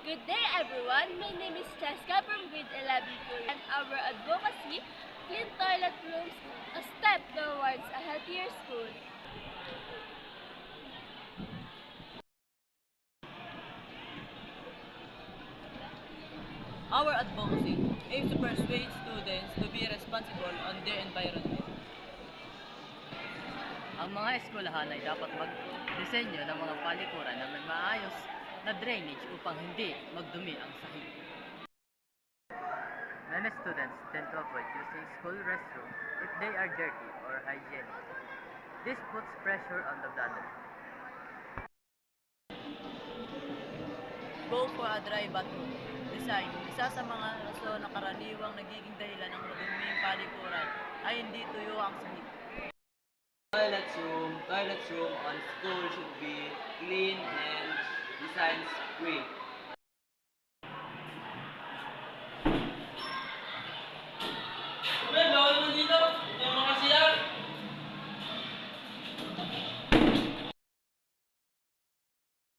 Good day everyone, my name is Cheska from grade 11 and our advocacy, clean toilet rooms, a step towards a healthier school. Our advocacy aims to persuade students to be responsible on their environment. Ang mga eskwelahan ay dapat magdisenyo ng mga palikuran na may maayos na drainage upang hindi magdumi ang sahig. Many students tend to avoid using school restroom if they are dirty or hygienic. This puts pressure on the bladder. Go for a dry bathroom. Design, isa sa mga rason na karaniwang nagiging dahilan ng maduming palikuran ay hindi tuyo ang sahig. Toilets room on school should be clean and designs free.